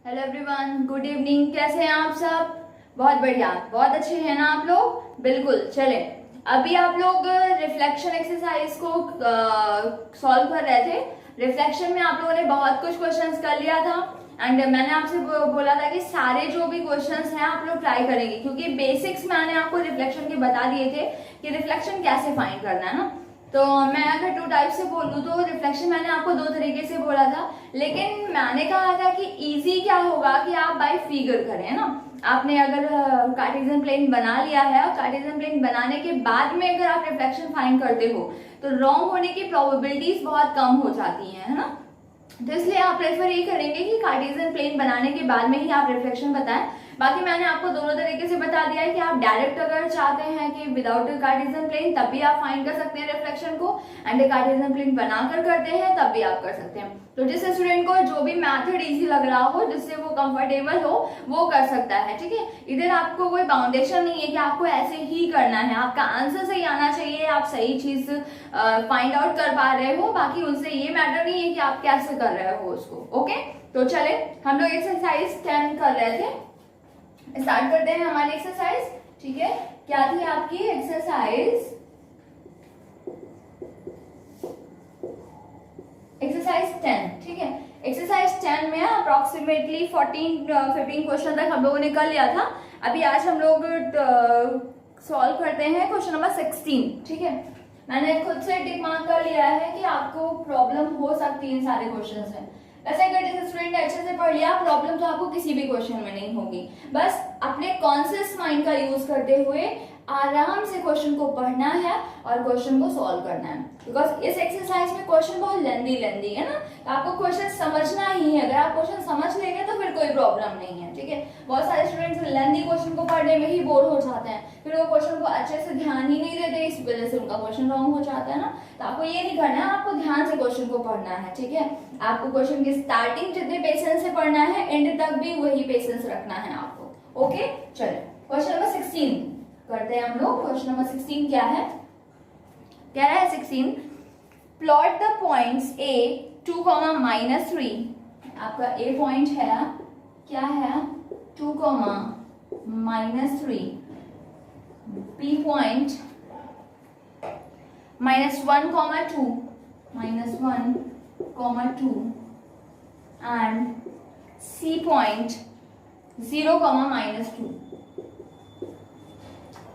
Hello everyone, good evening. कैसे हैं आप सब? बहुत बढ़िया, बहुत अच्छे हैं ना आप लोग? बिल्कुल। चले, अभी आप लोग रिफ्लेक्शन एक्सरसाइज को सॉल्व कर रहे थे। रिफ्लेक्शन में आप लोगों ने बहुत कुछ क्वेश्चंस कर लिया था एंड मैंने आपसे बोला था कि सारे जो भी क्वेश्चंस हैं आप लोग ट्राई करेंगे, क्योंकि बेसिक्स मैंने आपको रिफ्लेक्शन के बता दिए थे कि रिफ्लेक्शन कैसे फाइंड करना है ना। तो मैं अगर टू टाइप से बोलूँ तो रिफ्लेक्शन मैंने आपको दो तरीके से बोला था, लेकिन मैंने कहा था कि इजी क्या होगा कि आप बाय फिगर करें ना। आपने अगर कार्टेशियन प्लेन बना लिया है और कार्टेशियन प्लेन बनाने के बाद में अगर आप रिफ्लेक्शन फाइंड करते हो तो रॉन्ग होने की प्रोबेबिलिटीज बहुत कम हो जाती है ना। तो इसलिए आप प्रेफर ये करेंगे कि कार्टेशियन प्लेन बनाने के बाद में ही आप रिफ्लेक्शन बताएं। बाकी मैंने आपको दोनों तरीके से बता दिया है कि आप डायरेक्ट अगर चाहते हैं कि विदाउट कार्टेशियन प्लेन तब भी आप फाइंड कर सकते हैं रिफ्लेक्शन को, एंड कार्टेशियन प्लेन बनाकर करते हैं तब भी आप कर सकते हैं। तो जिस स्टूडेंट को जो भी मेथड इजी लग रहा हो, जिससे वो कंफर्टेबल हो, वो कर सकता है। ठीक है, इधर आपको कोई बाउंडेशन नहीं है कि आपको ऐसे ही करना है। आपका आंसर सही आना चाहिए, आप सही चीज फाइंड आउट कर पा रहे हो। बाकी उनसे ये मैटर नहीं है कि आप कैसे कर रहे हो उसको। ओके, तो चले हम लोग एक्सरसाइज 10 कर रहे थे, स्टार्ट करते हैं हमारी एक्सरसाइज। ठीक है, क्या थी आपकी एक्सरसाइज? एक्सरसाइज 10। ठीक है, एक्सरसाइज 10 में अप्रोक्सीमेटली 14-15 क्वेश्चन तक हम लोगों ने कर लिया था। अभी आज हम लोग सॉल्व करते हैं क्वेश्चन नंबर 16। ठीक है, मैंने खुद से टिक मार्क कर लिया है कि आपको प्रॉब्लम हो सकती है इन सारे क्वेश्चन से। वैसे अगर जिस स्टूडेंट ने अच्छे से पढ़ लिया, प्रॉब्लम तो आपको किसी भी क्वेश्चन में नहीं होगी। बस अपने कॉन्शियस माइंड का यूज करते हुए आराम से क्वेश्चन को पढ़ना है और क्वेश्चन को सॉल्व करना है। बिकॉज इस एक्सरसाइज में क्वेश्चन बहुत लेंदी है ना, तो आपको क्वेश्चन समझना ही है। अगर आप क्वेश्चन समझ लेंगे तो फिर कोई प्रॉब्लम नहीं है। ठीक है, बहुत सारे स्टूडेंट्स लेंदी क्वेश्चन को पढ़ने में ही बोर हो जाते हैं, फिर वो क्वेश्चन को अच्छे से ध्यान ही नहीं देते, इस वजह से उनका क्वेश्चन रॉन्ग हो जाता है ना। तो आपको ये नहीं करना है, आपको ध्यान से क्वेश्चन को पढ़ना है। ठीक है, आपको क्वेश्चन की स्टार्टिंग जितने पेशेंस से पढ़ना है, एंड तक भी वही पेशेंस रखना है आपको। ओके, चलिए क्वेश्चन नंबर 16 करते हैं हम लोग। क्वेश्चन नंबर 16 क्या है? कह रहा है 16, प्लॉट द पॉइंट्स A 2, -3। आपका A पॉइंट है, क्या है? 2, -3। B point -1, -2 and C point 0, -2।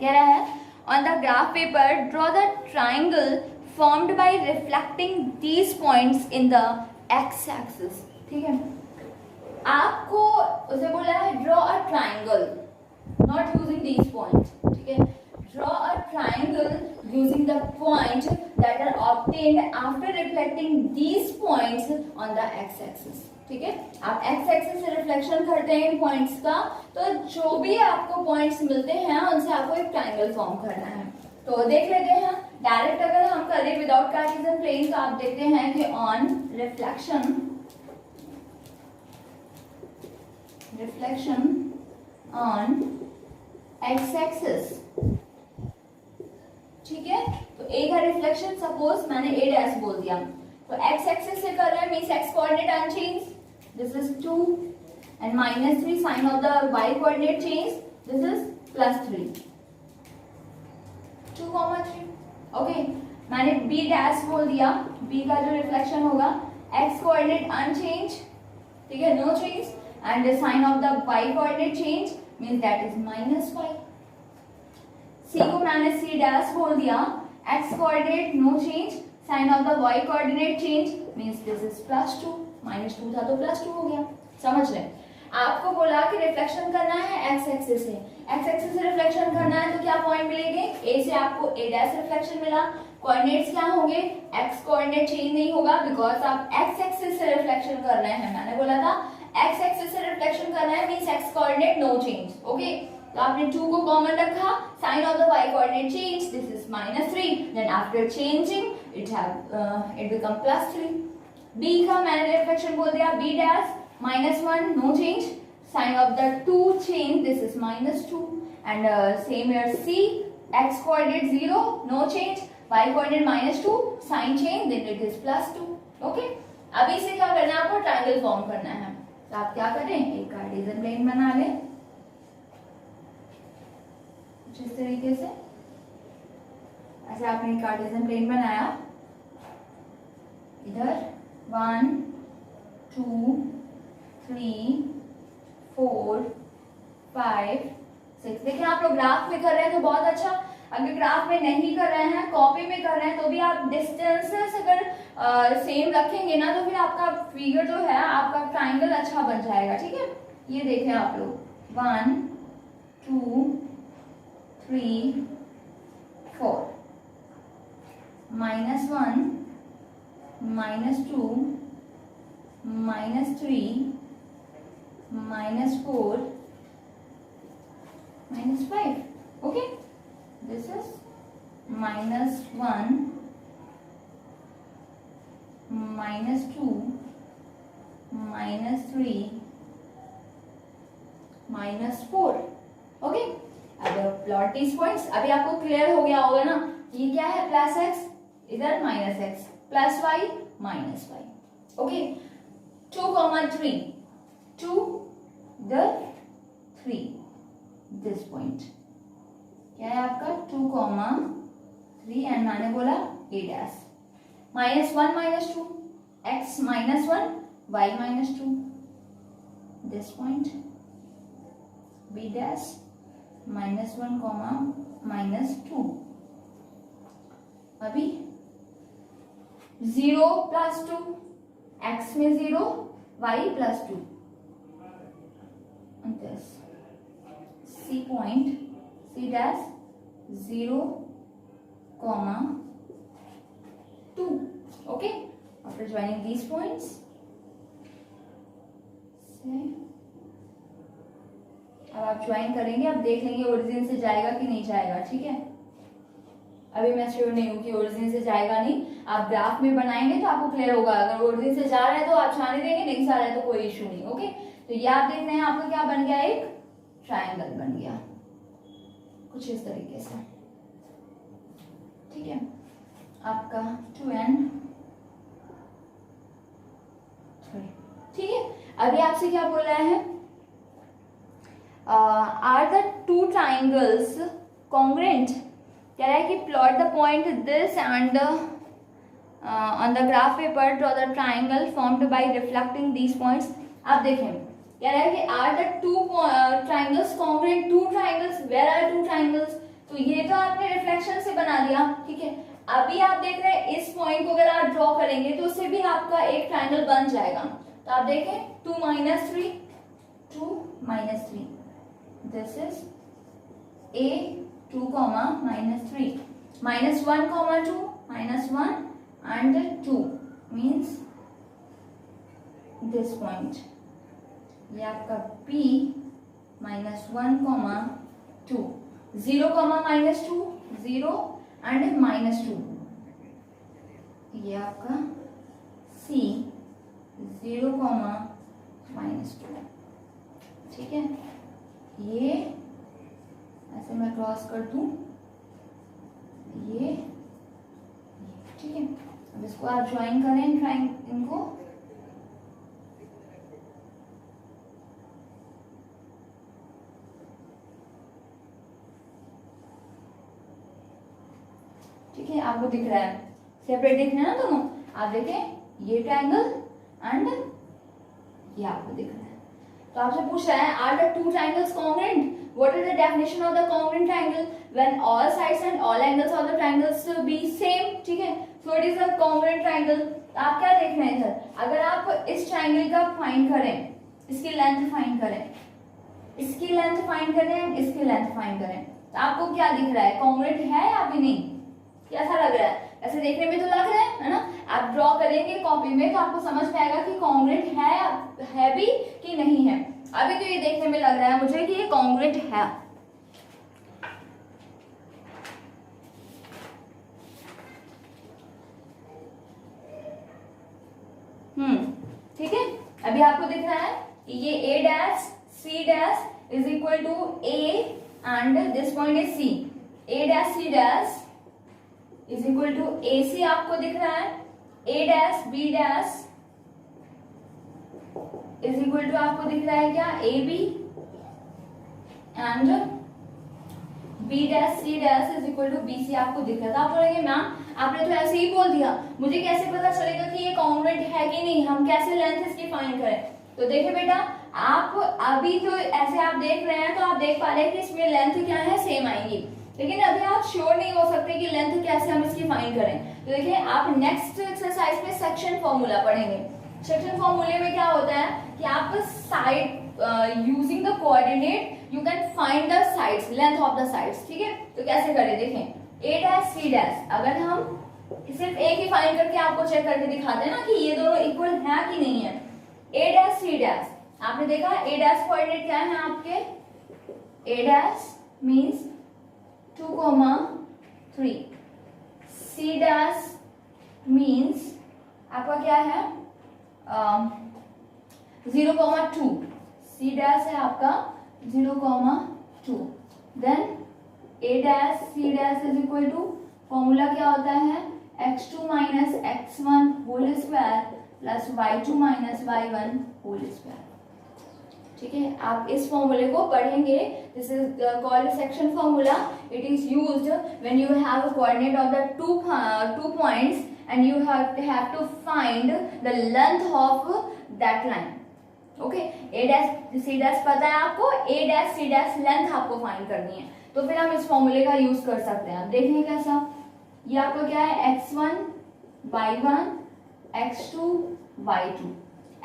कह रहा है on the graph paper draw the triangle formed by reflecting these points in the x axis. ठीक है, आपको उसे बोला है draw a triangle, not using these points. ठीक है, draw a triangle using the point that are obtained after reflecting these points on the x axis. ठीक है, आप एक्स एक्सिस से रिफ्लेक्शन करते हैं इन पॉइंट्स का, तो जो भी आपको पॉइंट्स मिलते हैं उनसे आपको एक ट्राइंगल फॉर्म करना है। तो देख लेते हैं, डायरेक्ट अगर हम करें विदाउट कार्टेशियन प्लेन तो आप देखते हैं कि on reflection on x axis. ठीक है, तो ए का रिफ्लेक्शन सपोज मैंने ए डैश बोल दिया, तो एक्स एक्सिस से कर रहे हैं, means x coordinate unchanged, this is 2 and -3 sign of the y coordinate change, this is +3, 2, 3। Okay, मैंने b डैश बोल दिया, b का जो रिफ्लेक्शन होगा x कोऑर्डिनेट अनचेंज, ठीक है, no change, and the sign of the y coordinate change means that is -5। c को मैंने c डैश बोल दिया, x coordinate no change, sign of the y coordinate change means this is +2, -2 था तो +2 हो गया। समझ लें, आपको बोला कि रिफ्लेक्शन करना है एक्स एक्सिस से, एक्स एक्सिस से रिफ्लेक्शन करना है तो क्या पॉइंट मिलेंगे? ए से आपको ए डैश रिफ्लेक्शन मिला, कोऑर्डिनेट्स क्या होंगे? एक्स कोऑर्डिनेट चेंज नहीं होगा बिकॉज आप एक्स एक्सिस से रिफ्लेक्शन कर रहे हैं। मैंने बोला था एक्स एक्सिस से रिफ्लेक्शन करना है means x coordinate no change. Okay, तो आपने 2 को कॉमन रखा, sign of the y coordinate change, this is -3, then after changing it become +3। b का मैंने रिफ्लेक्शन बोल दिया, b dash -1 no change, sign of the 2 change, this is -2, and same here c, x coordinate 0 no change, y coordinate -2 sign change, then it is +2। Okay, अब इसे क्या करना है? आपको ट्रायंगल फॉर्म करना है। तो आप क्या करें, एक कार्टेशियन प्लेन बना लें कुछ इस तरीके से। ऐसे आपने कार्टेशियन प्लेन बनाया, इधर 1 2 3 4 5 6। देखिए आप लोग ग्राफ में कर रहे हैं तो बहुत अच्छा, अगर ग्राफ में नहीं कर रहे हैं, कॉपी में कर रहे हैं, तो भी आप डिस्टेंसेस अगर सेम रखेंगे ना तो फिर आपका फिगर जो है, आपका ट्राइंगल अच्छा बन जाएगा। ठीक है, ये देखें आप लोग 1 2 3 4, -1 -2 -3 -4 -5। okay, this is -1 -2 -3 -4। ओके, अब प्लॉट these पॉइंट्स। अभी आपको क्लियर हो गया होगा ना, ये क्या है, प्लस एक्स, इधर minus x, plus y minus y. Okay, 2, 3 to the 3 this point क्या है आपका 2, 3 एंड मैंने बोला a dash, -1 -2 x -1 y -2 this point b dash -1, -2। अभी 0 + 2, x में 0 y + 2 this C point, C dash 0, 2। okay, after joining these points से अब आप ज्वाइन करेंगे, अब देख लेंगे ओरिजिन से जाएगा कि नहीं जाएगा। ठीक है, अभी मैं श्योर नहीं हूँ कि ओरिजिन से जाएगा नहीं, आप ग्राफ में बनाएंगे तो आपको क्लियर होगा। अगर ओरिजिन से जा रहा है तो आप जाने देंगे, नहीं जा रहा है तो कोई इशू नहीं। ओके, तो ये आप देख रहे हैं आपका क्या बन गया, एक ट्रायंगल बन गया कुछ इस तरीके से। ठीक है, आपका 2 and 3। ठीक है, अभी आपसे क्या बोल रहा है, आर द 2 ट्राइंगल्स कॉन्ग्रेंट। कह रहा है कि plot the point this and on the graph paper draw the triangle formed by reflecting these points. आप देखें, कह रहा है कि are the 2 triangles congruent, 2 triangles, where are 2 triangles. तो ये तो आपने रिफ्लेक्शन से बना दिया। ठीक है, अभी आप देख रहे हैं इस पॉइंट को अगर आप ड्रॉ करेंगे तो उससे भी आपका एक ट्राइंगल बन जाएगा। तो आप देखें 2 -3 2 -3 this is a 2, -3 -1, -2 -1 and 2 means this point। ये आपका p -1, 2 0, -2 0 and -2। ये आपका c 0, -2। ठीक है, ये ऐसे मैं क्रॉस कर दूं, ये ठीक है। अब इसको आप ज्वाइन करें, ट्राइंगल इनको, ठीक है, आपको दिख रहा है, सेपरेट दिख रहा है ना दोनों। आप देखें ये ट्राइंगल एंड ये आपको दिख रहा है। तो आपसे पूछ रहा है are the 2 triangles congruent, what is the definition of the congruent triangle, when all sides and all angles of the triangles be same। ठीक है, so it is a congruent triangle। आप क्या देख रहे हैं इधर, अगर आप इस ट्राइंगल का फाइंड करें, इसकी लेंथ फाइंड करें, इसकी लेंथ फाइंड करें, इसकी लेंथ फाइंड करें, तो आपको क्या दिख रहा है, कॉन्ग्रुएंट है या भी नहीं, कैसा लग रहा है, ऐसे देखने में तो लग रहा है ना। आप ड्रॉ करेंगे कॉपी में तो आपको समझ में आएगा कि कॉन्ग्रुएंट है भी कि नहीं है। अभी तो ये देखने में लग रहा है मुझे कि ये कॉन्ग्रुएंट है। ठीक है, अभी आपको दिख रहा है ये a dash c dash is equal to a and this point is c। a dash c dash is equal to ac आपको दिख रहा है, a dash b dash is equal to आपको दिख रहा है क्या, A B and B dash C dash is equal to B C आपको दिख रहा था। आप बोलेंगे मैम आपने तो ऐसे ही बोल दिया, मुझे कैसे पता चलेगा कि ये कॉन्ग्रुएंट है कि नहीं, हम कैसे लेंथ इसकी फाइंड करें। तो देखिए बेटा, आप अभी तो ऐसे आप देख रहे हैं तो आप देख पा रहे हैं कि इसमें लेंथ क्या है, सेम आएगी, लेकिन अभी आप श्योर नहीं हो सकते कि लेंथ कैसे हम इसकी फाइंड करें। तो देखिए आप नेक्स्ट एक्सरसाइज में सेक्शन फॉर्मूला पढ़ेंगे। सेक्शन फॉर्मूले में क्या होता है कि आप side using the coordinate you can find the sides, length of the sides, ठीक है। तो कैसे करें, देखें ए डैश सी डैश, अगर हम सिर्फ एक ही फाइंड करके आपको चेक करके दिखाते हैं ना कि ये दोनों इक्वल है कि नहीं है। ए डैश सी डैश, आपने देखा ए डैश कोऑर्डिनेट क्या है आपके, A dash means 2,3, C dash means आपका क्या है 0,2, सी डैश है आपका 0,2, then A dash C dash is equal to, formula क्या होता है x2 minus x1 whole square plus y2 minus y1 whole square, ठीक है। आप इस फॉर्मूले को पढ़ेंगे, this is called section formula, it is used when you have a coordinate of the two points and you have to find the length of that line, okay। a dash c dash पता है आपको, a dash c dash length आपको find करनी है, तो फिर हम इस फॉर्मूले का यूज कर सकते हैं। आप देखेंगे कैसा, ये आपको क्या है x1 y1 x2 y2,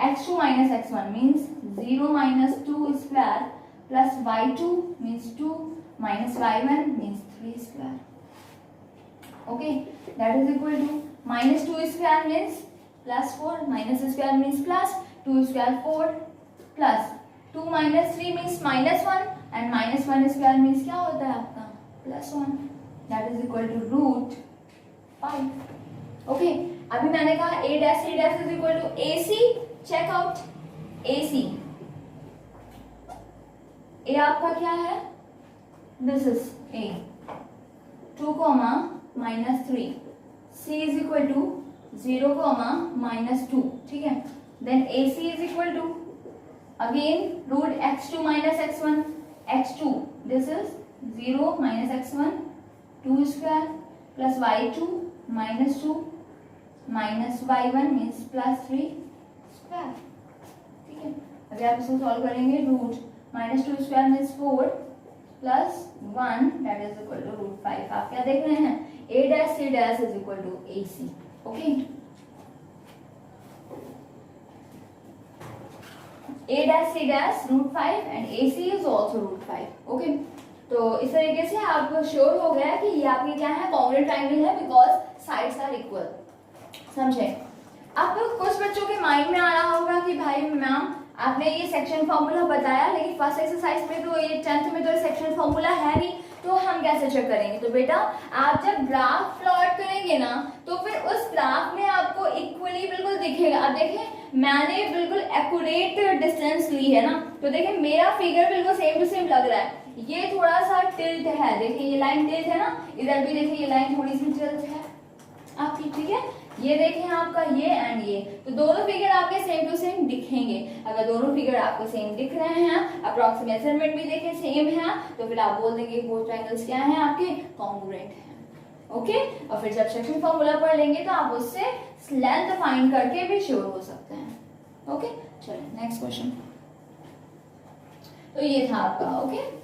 x2 minus x1 means 0 minus 2 square plus y2 means 2 minus y1 means 3 square, okay, that is equal to minus 2 square means plus 4, minus square means plus 2 square 4 plus 2 minus 3 means minus 1 and minus 1 square means क्या होता है आपका plus 1, that is equal to root 5, okay। अभी मैंने कहा a dash c dash is equal to AC, check out AC, a आपका क्या है, this is a 2, minus 3, c is equal to 0, minus 2, ठीक है। then AC is equal to again root x2 minus x1, x2 this is 0 minus x1 2 square plus y2 minus 2 minus y1 means plus 3 square, ठीक है। अभी आप इसको solve करेंगे, root minus 2 square means 4 plus 1 that is equal to root 5। आप क्या देख रहे हैं, a dash c dash is equal to AC, okay। a dash c dash root 5 and AC is also root 5, okay। तो इस तरीके से आप श्योर हो गया कि ये आपके क्या है, कॉन्ग्रुएंट ट्रायंगल है बिकॉज साइड्स आर इक्वल, समझे। अब कुछ बच्चों के माइंड में आ रहा होगा कि भाई मैम आपने ये सेक्शन फॉर्मूला बताया, लेकिन फर्स्ट एक्सरसाइज में तो ये 10th में तो सेक्शन फॉर्मूला है नहीं, तो हम कैसे चेक करेंगे। तो बेटा आप जब ग्राफ प्लॉट करेंगे ना, तो फिर उस ग्राफ में आपको इक्वली बिल्कुल दिखेगा। अब देखें मैंने बिल्कुल एक्यूरेट डिस्टेंस ली है ना, तो देखें मेरा फिगर बिल्कुल सेम टू सेम लग रहा है। ये थोड़ा सा टिल्ट है, देखिए ये लाइन टिल्ट है ना, इधर भी देखिए ये लाइन थोड़ी सी टिल्ट है आपकी, ठीक है। ये देखें आपका ये एंड ये, तो दोनों फिगर आपके सेम टू सेम दिखेंगे। अगर दोनों फिगर आपको सेम दिख रहे हैं, अप्रॉक्सीमेट मेजरमेंट भी देखें सेम है, तो फिर आप बोल देंगे बोथ ट्रायंगल्स क्या हैं आपके, कॉन्ग्रुएंट हैं, ओके। और फिर जब सेक्शन फॉर्मूला पढ़ लेंगे तो आप उससे लेंथ फाइंड करके भी श्योर हो सकते हैं, ओके। चलिए नेक्स्ट क्वेश्चन, तो ये था आपका, ओके।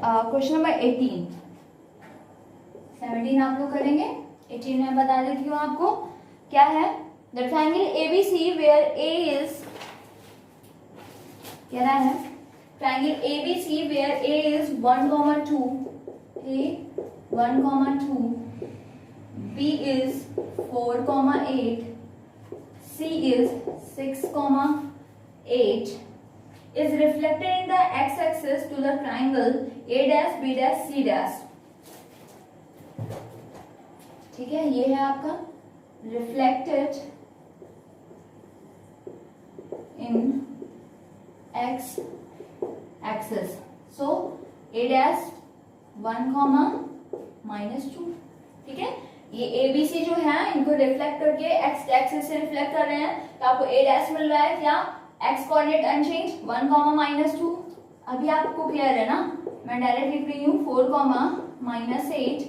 क्वेश्चन नंबर 18, 17 आप लोग करेंगे, 18 में बता देती हूँ आपको क्या है। The triangle ABC where A is, कह रहा है triangle ABC where A is 1 comma 2, A 1 comma 2, B is 4 comma 8, C is 6 comma 8 is reflected in the x-axis to the triangle A dash B dash C dash. ठीक है, ये है आपका reflected in x axis. So A dash 1 comma -2. ठीक है, ये ABC जो है इनको रिफ्लेक्ट करके x एक्सिस से रिफ्लेक्ट कर रहे हैं, तो आपको A डैश मिल रहा है क्या, x कोऑर्डिनेट अनचेंज 1 comma -2. अभी आपको क्लियर है ना, मैं डायरेक्ट लिख रही हूँ 4 comma -8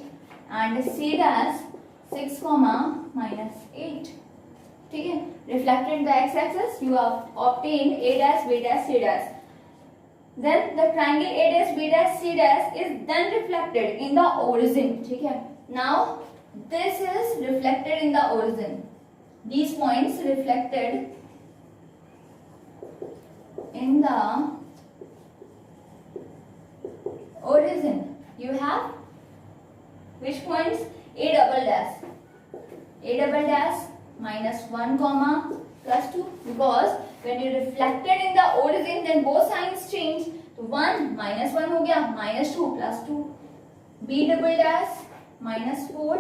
and C dash 6 comma -8. ठीक है, reflected the x axis you have obtained A dash B dash C dash. Then the triangle A dash B dash C dash is then reflected in the origin. ठीक है, now this is reflected in the origin. These points reflected in the origin. You have which points? A double dash. A double dash -1 comma +2, because when you reflected in the origin then both signs change. तो 1 -1 हो गया, -2 +2. B double dash -4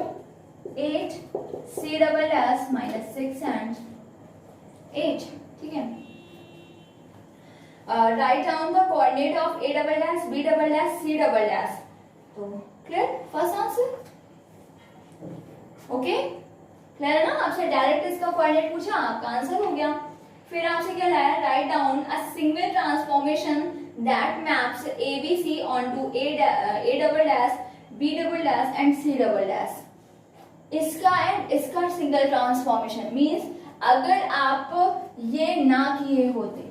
8, C double dash -6 and 8. ठीक है, write down the coordinate of A double dash B double dash C double dash. तो clear first answer. Okay, clear है ना, आपसे direct इसका कोऑर्डिनेट पूछा, आपका आंसर हो गया. फिर आपसे क्या लाया, write down a single transformation that maps ABC onto A double dash B double dash and C double dash. इसका एंड इसका सिंगल ट्रांसफॉर्मेशन मींस अगर आप ये ना किए होते,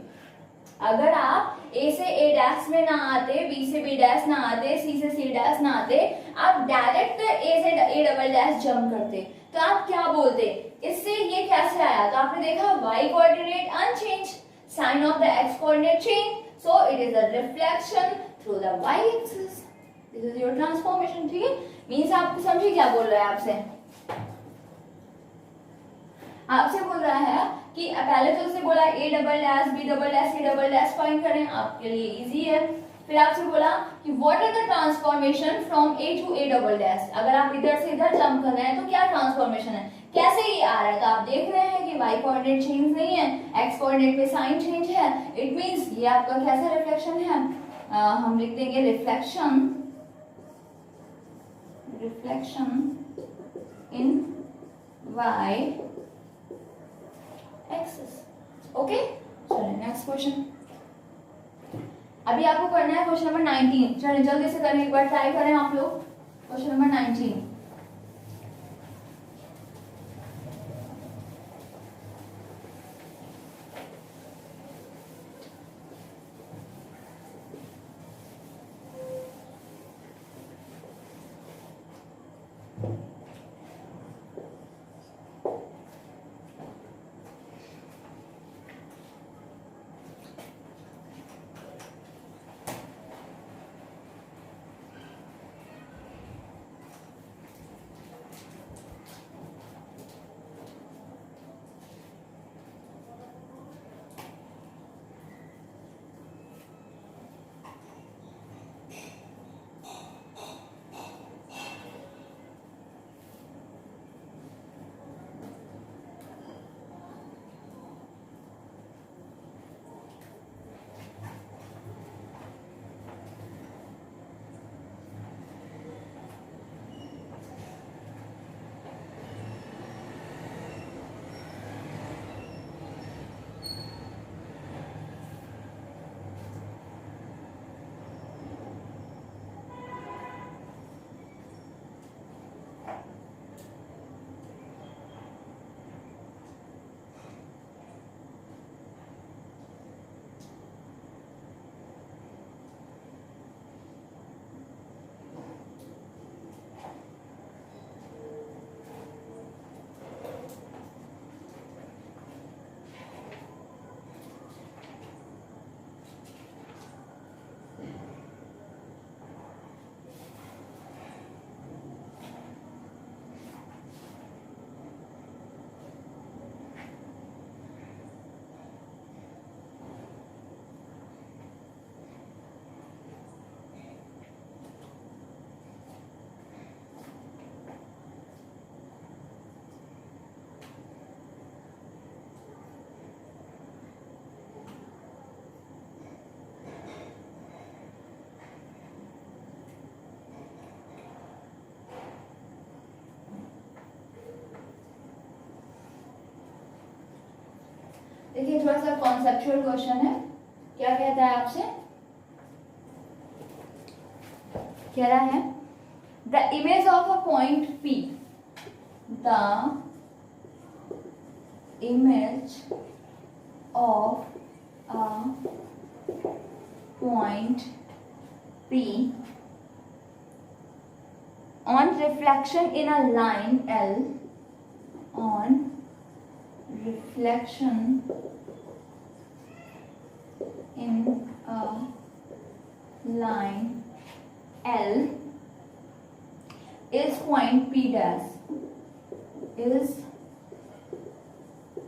अगर आप A से A डैश में ना आते, B से B डैश ना आते, C से C डैश ना आते, आप डायरेक्ट A से A डबल डैश जंप करते, तो आप क्या बोलते, इससे ये कैसे आया, तो आपने देखा y coordinate unchanged, sign of the x coordinate change, so it is a reflection through the y axis. This is your transformation. ठीक है, मींस आपको समझिए क्या बोल रहा है आपसे. आपसे बोल रहा है कि पहले तो उसने बोला A double dash B double dash C double dash find करें, आपके लिए इजी है. फिर आपसे बोला कि what are the transformation from A to A double dash, अगर आप इधर से इधर जंप कर रहे हैं तो क्या ट्रांसफॉर्मेशन है, कैसे ये आ रहा है, तो आप देख रहे हैं कि y कोऑर्डिनेट चेंज नहीं है, x कोऑर्डिनेट पे साइन चेंज है. इट मींस ये आपका कैसा रिफ्लेक्शन है, हम लिख देंगे reflection in y axis. Okay, चलिए नेक्स्ट क्वेश्चन. अभी आपको करना है क्वेश्चन नंबर 19. चलिए जल्दी से करें, एक बार ट्राई करें आप लोग. Question number 19. देखिए थोड़ा सा कॉन्सेप्चुअल क्वेश्चन है। क्या कहता है आपसे, कह रहा है the image of a point P, the image of a point P on reflection in a line L, on reflection in a line L is point P dash, is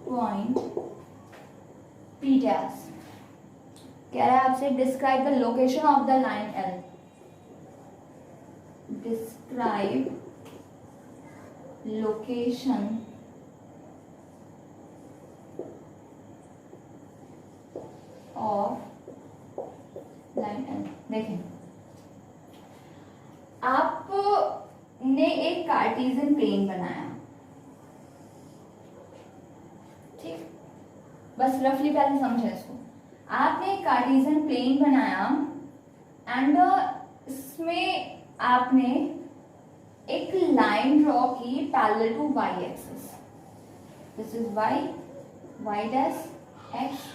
point P dash। कह रहा है आपसे describe the location of the line L, describe location of line L। देखें, आपने एक Cartesian plane बनाया, ठीक, बस रफली पहले समझे इसको। आपने एक कार्टेशियन प्लेन बनाया एंड इसमें आपने एक लाइन ड्रॉ की parallel to y axis. This is y, y dash x,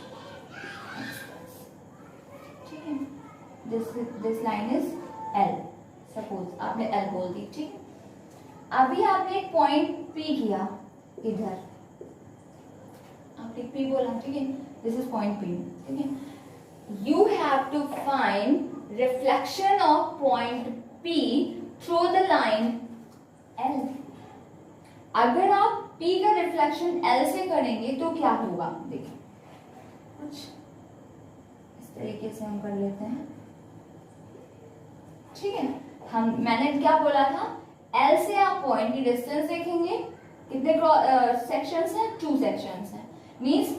ठीक है। This line is L, suppose आपने एल बोल दी, ठीक है। अभी आपने एक पॉइंट पी किया इधर, आपने पी बोला, ठीक है, दिस इज पॉइंट पी, ठीक है। You have to find reflection of point P through the line L। अगर आप P का रिफ्लेक्शन L से करेंगे तो क्या होगा, देखिए कुछ इस तरीके से हम कर लेते हैं, ठीक है। मैंने क्या बोला था, L से आप पॉइंट की डिस्टेंस देखेंगे, कितने सेक्शंस हैं, 2 सेक्शंस हैं। मींस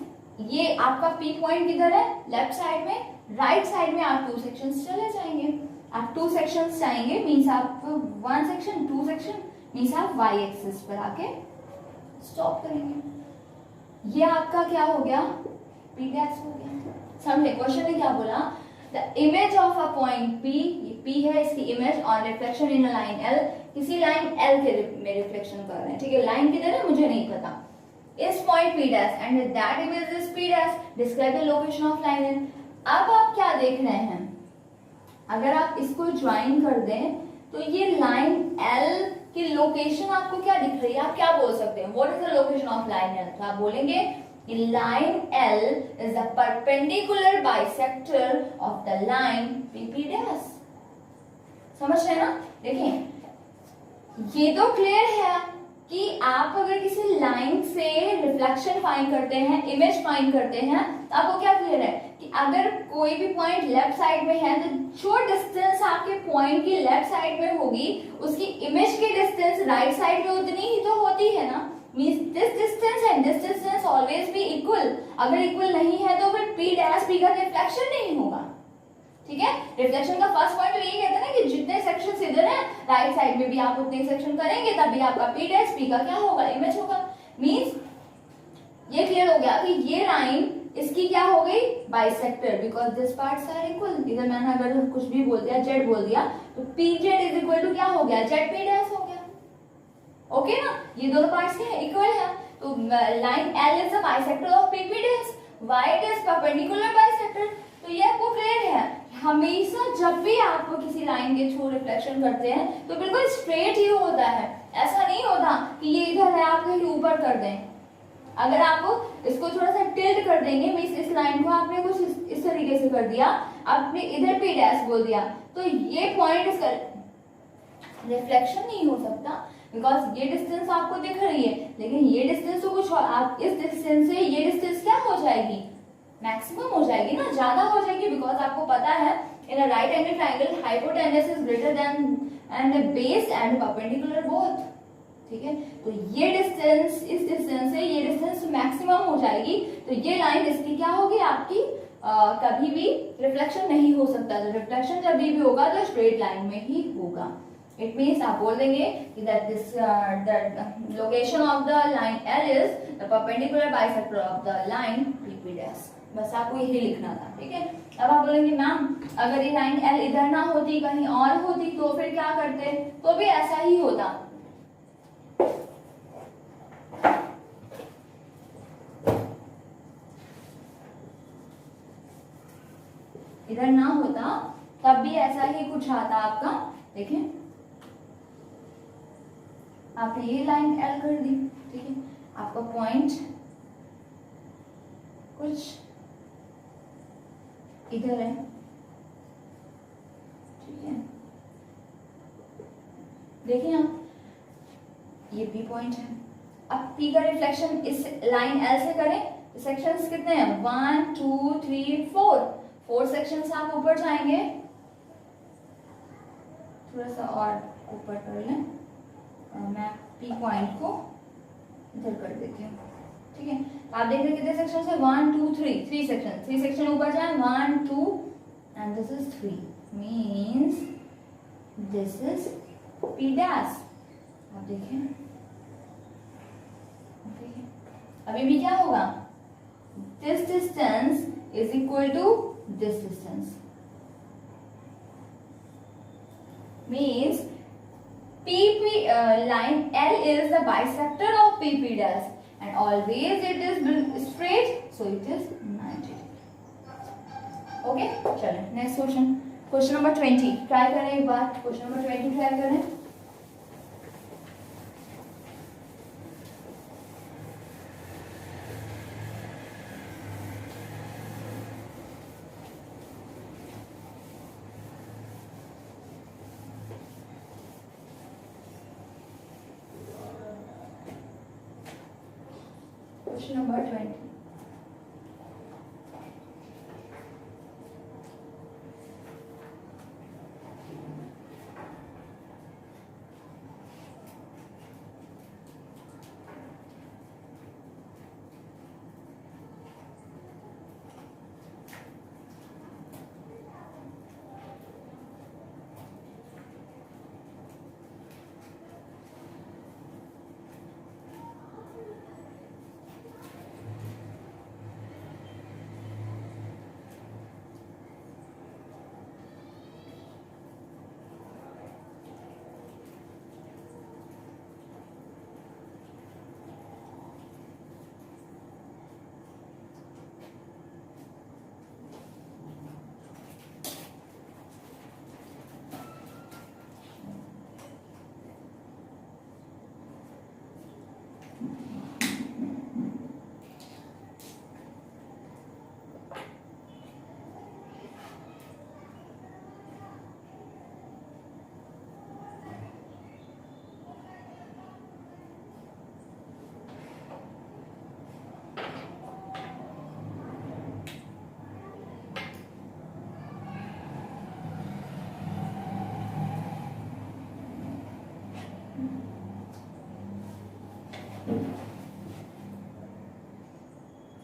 ये आपका P पॉइंट किधर है, लेफ्ट साइड में, राइट साइड में आप 2 सेक्शंस चले जाएंगे। आप 2 सेक्शंस जाएंगे मीन्स आप 1 सेक्शन 2 सेक्शन मीन्स आप वाई एक्सिस पर आके स्टॉप करेंगे। ये आपका क्या हो गया, P डैश हो गया। समझे क्वेश्चन ने क्या बोला, the image of a point P, ये P है, इसकी इमेज और reflection in a line L, किसी लाइन L के में रिफ्लेक्शन कर रहे हैं, ठीक है। लाइन किधर है मुझे नहीं पता, इस point P dash and that image is P dash, describe the location of line L। अब आप क्या देख रहे हैं, अगर आप इसको ज्वाइन कर दें तो ये लाइन L की लोकेशन आपको क्या दिख रही है, आप क्या बोल सकते हैं, what is the location of line L। तो आप बोलेंगे कि line L is the perpendicular bisector of the line PP dash. समझ रहे हैं ना। देखिए ये तो क्लियर है कि आप अगर किसी लाइन से रिफ्लेक्शन फाइंड करते हैं, इमेज फाइंड करते हैं, तो आपको क्या क्लियर है कि अगर कोई भी पॉइंट लेफ्ट साइड में है तो जो डिस्टेंस आपके पॉइंट की लेफ्ट साइड में होगी उसकी इमेज की डिस्टेंस राइट साइड में उतनी ही तो होती है ना। Means this distance and this distance always be equal. अगर इक्वल नहीं है तो फिर P डैश P का रिफ्लेक्शन नहीं होगा, ठीक है। रिफ्लेक्शन का फर्स्ट पॉइंट तो यही कहते हैं ना कि जितने सेक्शन इधर है राइट साइड में भी आप उतने सेक्शन करेंगे तभी आपका P डैश P का क्या होगा, इमेज होगा। मींस ये क्लियर हो गया कि ये लाइन इसकी क्या हो गई, bisector, because this parts are equal. इधर मैंने अगर कुछ भी बोल दिया, जेड बोल दिया, तो P Z is equal to क्या हो गया, जेड पी डैश हो गया। ओके ना, ये दोनों पार्ट्स क्या है, इक्वल है। तो line L is the bisector of P P dash, y is perpendicular bisector. तो ये आपको क्लियर है। हमेशा जब भी आप किसी लाइन के थ्रू रिफ्लेक्शन करते हैं तो बिल्कुल स्ट्रेट ही होता है, ऐसा नहीं होता कि ये इधर है आप कहीं ऊपर कर दें। अगर आप इसको थोड़ा सा टिल्ट कर देंगे, मींस इस लाइन को आपने कुछ इस तरीके से कर दिया, आपने इधर P डैश बोल दिया, तो ये पॉइंट इसका रिफ्लेक्शन नहीं हो सकता, बिकॉज ये डिस्टेंस आपको दिख रही है, लेकिन ये डिस्टेंस तो कुछ और, आप इस डिस्टेंस से ये डिस्टेंस क्या हो जाएगी, मैक्सिमम हो जाएगी ना, ज्यादा हो जाएगी, बिकॉज आपको पता है in a right angle triangle hypotenuse is greater than and base and perpendicular both, ठीक है। तो ये डिस्टेंस, इस डिस्टेंस से ये डिस्टेंस मैक्सिमम हो जाएगी, तो ये लाइन इसकी क्या होगी आपकी, कभी भी रिफ्लेक्शन नहीं हो सकता। तो रिफ्लेक्शन जब भी होगा तो स्ट्रेट लाइन में ही होगा। इट मीन्स आप बोल देंगे कि that this the location of the line L is the perpendicular bisector of the line PP dash. बस आपको यही लिखना था, ठीक है। अब आप बोलेंगे मैम अगर ये लाइन L इधर ना होती कहीं और होती तो फिर क्या करते, तो भी ऐसा ही होता। इधर ना होता तब भी ऐसा ही कुछ आता आपका। देखिए आपने ये लाइन L कर दी, ठीक है, आपका पॉइंट कुछ इधर है, ठीक है। देखिए आप ये P पॉइंट है। अब P का रिफ्लेक्शन इस लाइन L से करें तो सेक्शंस कितने हैं, 1 2 3 4 सेक्शंस आप ऊपर जाएंगे, थोड़ा सा और ऊपर कर लें, मैं P पॉइंट को इधर कर देती हूँ, ठीक है। आप देख रहे कितने सेक्शन है, 1 2 3 सेक्शन, 3 सेक्शन ऊपर जाए, 1 2 and this is 3 means this is P dash. आप देखें अभी भी क्या होगा, this distance is equal to this distance, means PP line L is the bisector of PP dash and always it is straight, so it is 90 degree. Okay, चलें next question, question number 20 try करें एक बार, question number 20 try करें। Question number 20.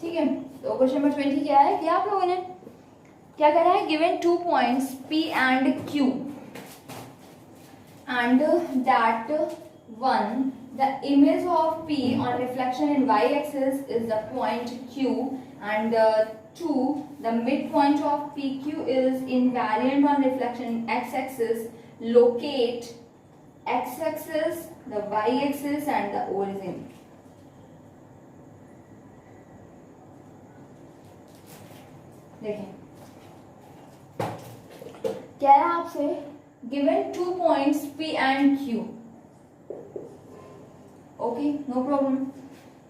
ठीक है, तो question number 20 क्या है कि आप लोगों ने क्या करा है, given 2 points P and Q and that one the image of P on reflection in y-axis is the point Q and 2 the midpoint of PQ is invariant on reflection in x-axis. Locate x-axis, the y-axis and the origin. देखें क्या है आपसे, given 2 points P and Q, okay no problem.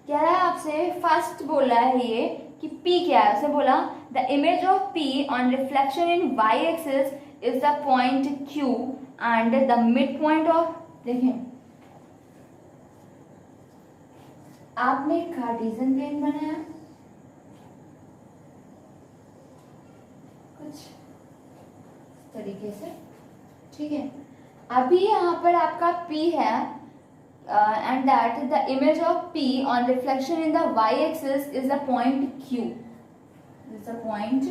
क्या है आपसे, first बोला है ये कि P क्या है, उसे बोला the image of P on reflection in y axis is the point Q and the mid point of, देखें आपने कार्टेशियन प्लेन बनाया कुछ तरीके से, ठीक है। अभी यहाँ पर आपका P है and that the image of P on reflection in the y-axis is the point Q. Is the point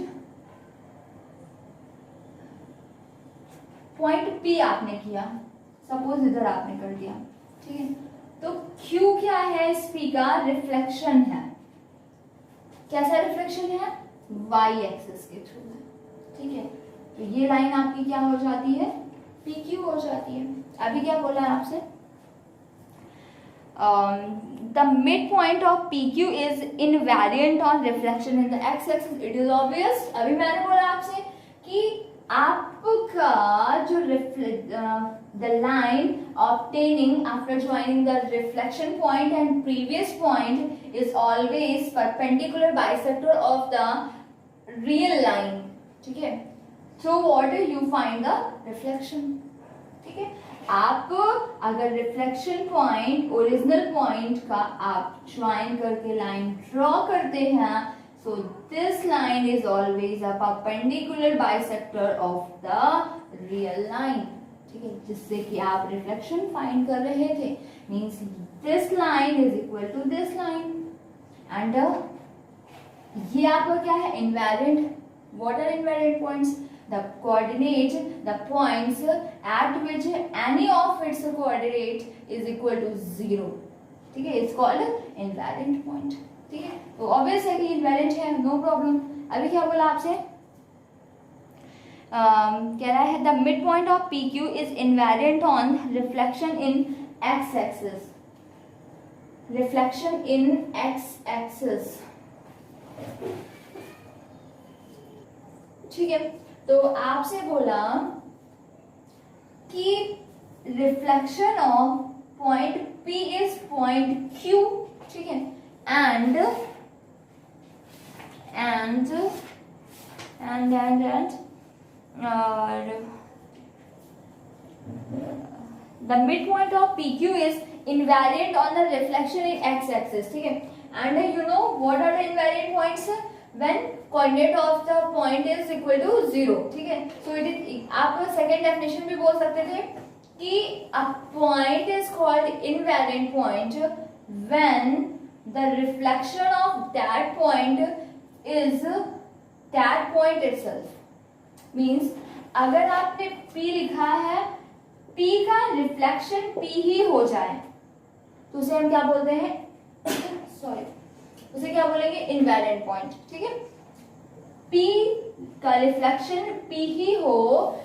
P आपने किया, सपोज इधर आपने कर दिया, ठीक है, तो Q क्या है, इस P का रिफ्लेक्शन है। कैसा रिफ्लेक्शन है, y एक्सिस के थ्रू है, ठीक है। तो ये लाइन आपकी क्या हो जाती है, PQ हो जाती है। अभी क्या बोला है आपसे, the midpoint of PQ is invariant on reflection in the x-axis. It is obvious. अभी मैंने बोला आपसे कि आपका जो the line obtaining after joining the reflection point and previous point is always perpendicular bisector of the real line, ठीक है। Through what you find the reflection, ठीक है। आप अगर रिफ्लेक्शन पॉइंट ओरिजिनल पॉइंट का आप ज्वाइन करके लाइन ड्रॉ करते हैं, so this line is always a perpendicular bisector of the real line, ठीक है, जिससे कि आप रिफ्लेक्शन फाइंड कर रहे थे। Means this line is equal to this line and ये आपका क्या है, invariant. What are invariant points, the coordinate, the points at which any of its coordinate is equal to 0, ठीक है, it's called invariant point, ठीक है। तो obvious है कि invariant है, no problem। अभी क्या बोला आपसे, कह रहा है the midpoint of PQ is invariant on reflection in x-axis, reflection in x-axis, ठीक है। तो आपसे बोला कि reflection of point P is point Q, ठीक है, and the mid point of PQ is invariant on the reflection in x axis, ठीक है। And you know what are the invariant points, when coordinate of the point is equal to 0, ठीक है। so it is, आप second definition भी बोल सकते थे कि a point is called invariant point when the reflection of that point is that point itself, means अगर आपने P लिखा है, P का रिफ्लेक्शन P ही हो जाए तो उसे हम क्या बोलते हैं सॉरी उसे क्या बोलेंगे, इनवेरिएंट पॉइंट, ठीक है। P का रिफ्लेक्शन P ही हो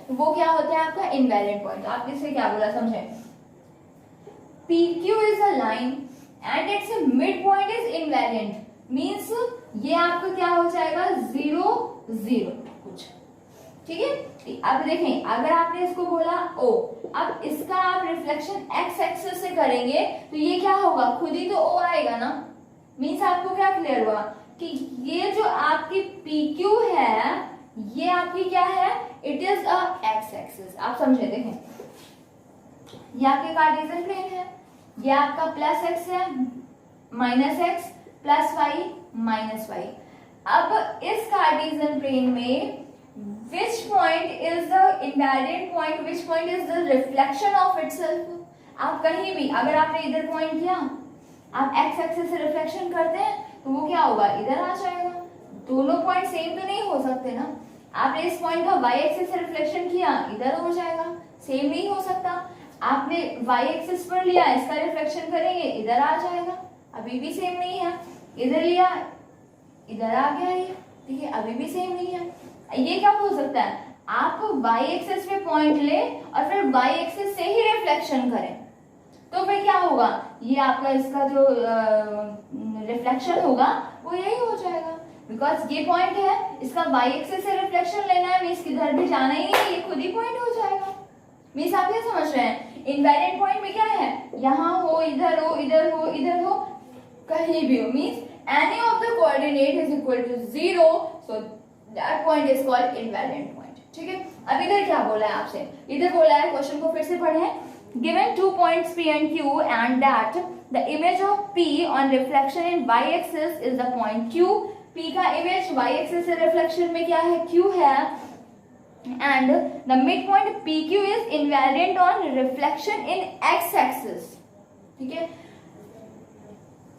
तो वो क्या होता है आपका इनवेरिएंट पॉइंट। आप इसे क्या बोला समझें, PQ is a line and it's mid point is invariant, means ये आपका क्या हो जाएगा 0 0 कुछ, ठीक है। अब देखें, अगर आपने इसको बोला O, अब इसका आप रिफ्लेक्शन x एक्सिस से करेंगे तो ये क्या होगा, खुद ही तो O आएगा ना। मीन्स आपको क्या क्लियर हुआ कि ये जो आपकी PQ है ये आपकी क्या है, it is a x axis. आप समझे, देखें ये आपके कार्टेशियन प्लेन है, ये आपका प्लस x है, minus x plus y minus y। अब इस कार्टेशियन प्लेन में which point is the invariant point, which point is the reflection of itself। आप कहीं भी अगर आपने इधर पॉइंट किया, आप x एक्सिस से रिफ्लेक्शन करते हैं तो वो क्या होगा, इधर आ जाएगा। दोनों पॉइंट सेम तो नहीं हो सकते ना। आपने इस पॉइंट का y एक्सिस से रिफ्लेक्शन किया, इधर हो जाएगा, सेम नहीं हो सकता। आपने y एक्सिस पर लिया, इसका रिफ्लेक्शन करेंगे, इधर आ जाएगा, अभी भी सेम नहीं है। इधर लिया, इधर आ गया ये, ठीक है, अभी भी सेम नहीं है। ये क्या हो सकता है, आप y एक्सिस पे पॉइंट ले और फिर y एक्सिस से ही रिफ्लेक्शन करें तो फिर क्या होगा, ये आपका इसका जो रिफ्लेक्शन होगा वो यही हो जाएगा। बिकॉज ये पॉइंट है, इसका y एक्सिस से रिफ्लेक्शन लेना है, मींस किधर भी जाना ही नहीं, ये खुद ही पॉइंट हो जाएगा। मींस आप क्या समझ रहे हैं, इनवेरिएंट पॉइंट में क्या है, यहाँ हो, इधर हो, इधर हो, इधर हो, कहीं भी हो, means any of the coordinate is equal to 0, so that point is called invariant point, ठीक है। अब इधर क्या बोला है आपसे, इधर बोला है, क्वेश्चन को फिर से पढ़ें। Given 2 points P and Q and that the image of P on reflection in y axis is the point Q, P का इमेज y एक्सिस से रिफ्लेक्शन में क्या है, Q है, and the midpoint PQ is invariant on reflection in x axis, ठीक है।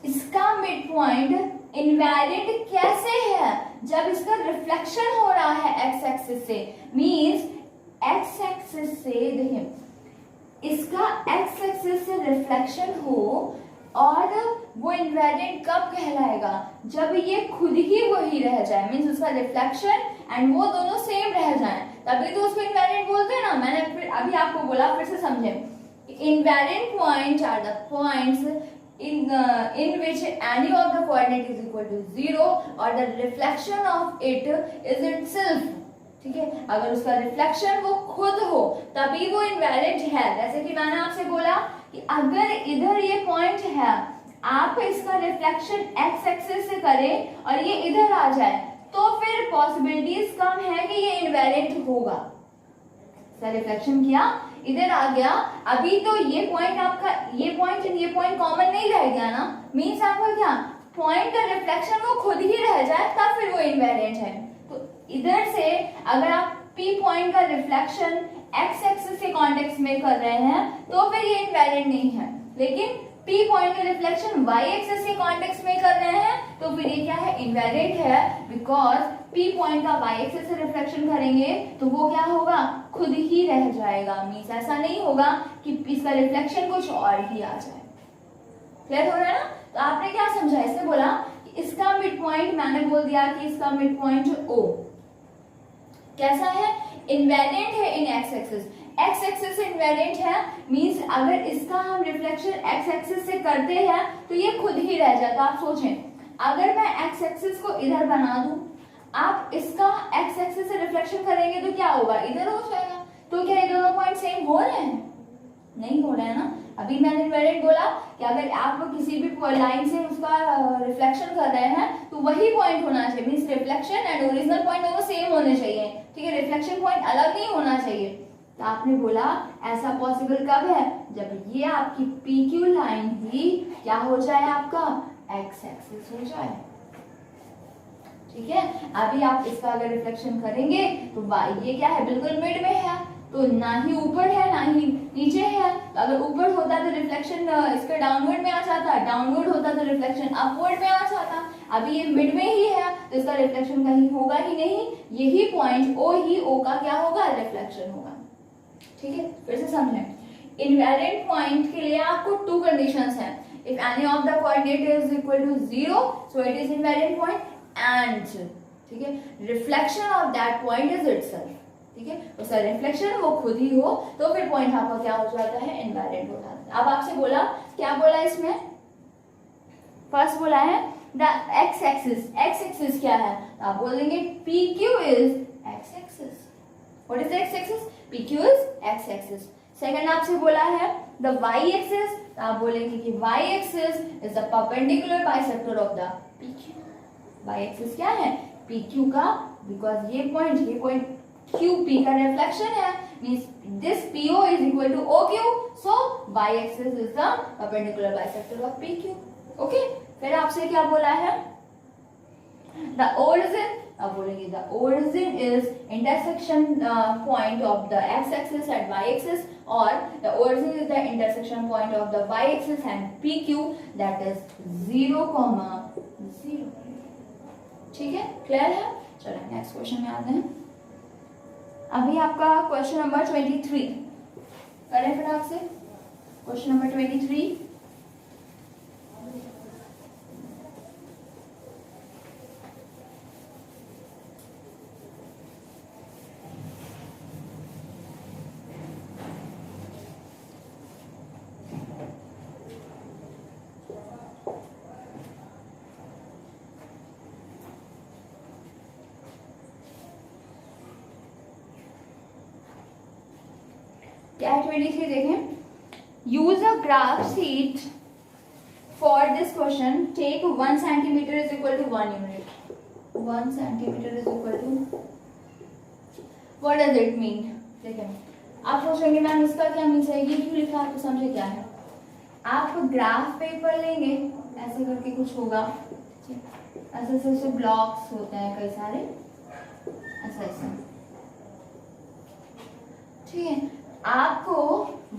इसका mid point invariant कैसे है, जब इसका रिफ्लेक्शन हो रहा है x एक्सिस से, मींस x एक्सिस से, देखिए इसका एक्स एक्सिस से रिफ्लेक्शन हो और वो इनवेरिएंट कब कहलाएगा, जब ये खुद ही वही रह जाए, मीन्स उसका रिफ्लेक्शन एंड वो दोनों सेम रह जाए, तभी तो उसको इनवेरिएंट बोलते हैं ना। मैंने फिर अभी आपको बोला, फिर से समझें। Invariant points are the points in which any of the coordinate is equal to 0 or the reflection of it is itself, ठीक है। अगर उसका रिफ्लेक्शन वो खुद हो तभी वो इनवैलिड है। जैसे कि मैंने आपसे बोला कि अगर इधर ये पॉइंट है, आप इसका रिफ्लेक्शन एक्स एक्सिस से करें और ये इधर आ जाए, तो फिर पॉसिबिलिटीज कम है कि ये इनवैलिड होगा। इसका रिफ्लेक्शन किया, इधर आ गया, अभी तो ये पॉइंट आपका, ये पॉइंट कॉमन नहीं रह गया ना, मीन्स आपका क्या पॉइंट का रिफ्लेक्शन वो खुद ही रह जाए, तब फिर वो इनवेरिएंट है। तो इधर से अगर आप P पॉइंट का रिफ्लेक्शन एक्स एक्सिस के कॉन्टेक्स्ट में कर रहे हैं तो फिर ये इनवेरिएंट नहीं है, लेकिन P पॉइंट का रिफ्लेक्शन y एक्सिस के कॉन्टेक्स्ट में कर रहे हैं तो फिर ये क्या है, इनवेरिएंट है। बिकॉज P पॉइंट का y एक्सिस से रिफ्लेक्शन करेंगे तो वो क्या होगा, खुद ही रह जाएगा। मींस ऐसा नहीं होगा कि इसका रिफ्लेक्शन कुछ और ही आ जाए। क्लियर हो रहा है ना। तो आपने क्या समझा, इससे बोला कि इसका मिड पॉइंट, मैंने बोल दिया कि इसका मिड पॉइंट O कैसा है, इनवेरिएंट है इन एक्स एक्सिस। एक्स एक्सिस से इनवेरिएंट है, मींस अगर इसका हम रिफ्लेक्शन एक्स एक्सिस से करते हैं तो ये खुद ही रह जाता। आप सोचें, अगर मैं एक्स एक्सिस को इधर बना दूं, आप इसका एक्स एक्सिस से रिफ्लेक्शन करेंगे तो क्या होगा, इधर हो जाएगा। तो क्या ये दोनों पॉइंट सेम हो रहे हैं, नहीं हो रहे हैं ना। अभी मैंने इनवेरिएंट बोला कि अगर आप किसी भी लाइन से उसका रिफ्लेक्शन कर रहे हैं तो वही पॉइंट होना चाहिए, means reflection and original point दोनों सेम होने चाहिए, ठीक है। रिफ्लेक्शन पॉइंट अलग नहीं होना चाहिए। तो आपने बोला ऐसा पॉसिबल कब है, जब ये आपकी PQ लाइन ही क्या हो जाए, आपका एक्स एक्सिस हो जाए, ठीक है। अभी आप इसका अगर रिफ्लेक्शन करेंगे तो ये क्या है, बिल्कुल मिड में है, तो ना ही ऊपर है ना ही नीचे है। तो अगर ऊपर होता तो रिफ्लेक्शन इसका डाउनवर्ड में आ जाता, डाउनवर्ड होता तो रिफ्लेक्शन अपवर्ड में आ जाता। अभी ये मिड में ही है तो इसका रिफ्लेक्शन कहीं होगा ही नहीं, यही पॉइंट O ही O का क्या होगा, रिफ्लेक्शन होगा, ठीक है। फिर से समझें, इनवेरिएंट पॉइंट के लिए आपको 2 कंडीशंस हैं। If any of the coordinate is equal to 0 so it is invariant point, and ठीक है reflection of that point is itself, ठीक है। उसका रिफ्लेक्शन वो खुद ही हो तो फिर पॉइंट आपका क्या हो जाता है, इनवेरिएंट हो जाता है। अब आपसे बोला, क्या बोला इसमें, फर्स्ट बोला है the x axis. X axis क्या है, आप बोल देंगे PQ is x axis. What is x axis, PQ is x axis. Second आपसे बोला है द y एक्सिस, तो आप बोलेंगे कि y axis is the perpendicular bisector of the PQ। y axis क्या है, PQ का, बिकॉज ये पॉइंट QP का रिफ्लेक्शन है, means this PO is equal to OQ, so y axis is the perpendicular bisector of PQ. Okay? फिर आपसे क्या बोला है, the origin, अब बोलेंगे the origin is intersection point of the x axis and y axis, or the origin is the intersection point of the y axis and PQ, that is 0, 0. ठीक है, clear है। चलो नेक्स्ट क्वेश्चन में आते हैं। अभी आपका क्वेश्चन नंबर 23 करें फिर आपसे, क्वेश्चन नंबर 23। क्या है 23 देखें, use a graph sheet for this question, take 1 centimetre is equal to 1 unit. 1 centimetre is equal to, what does it mean. देखें, आप सोचेंगे मैम इसका क्या मीन्स है, ये क्यों लिखा, आपको समझे क्या है। आप ग्राफ पेपर लेंगे, ऐसे करके कुछ होगा, ऐसे ऐसे ब्लॉक्स होते हैं कई सारे, ऐसा ऐसा, ठीक है। आपको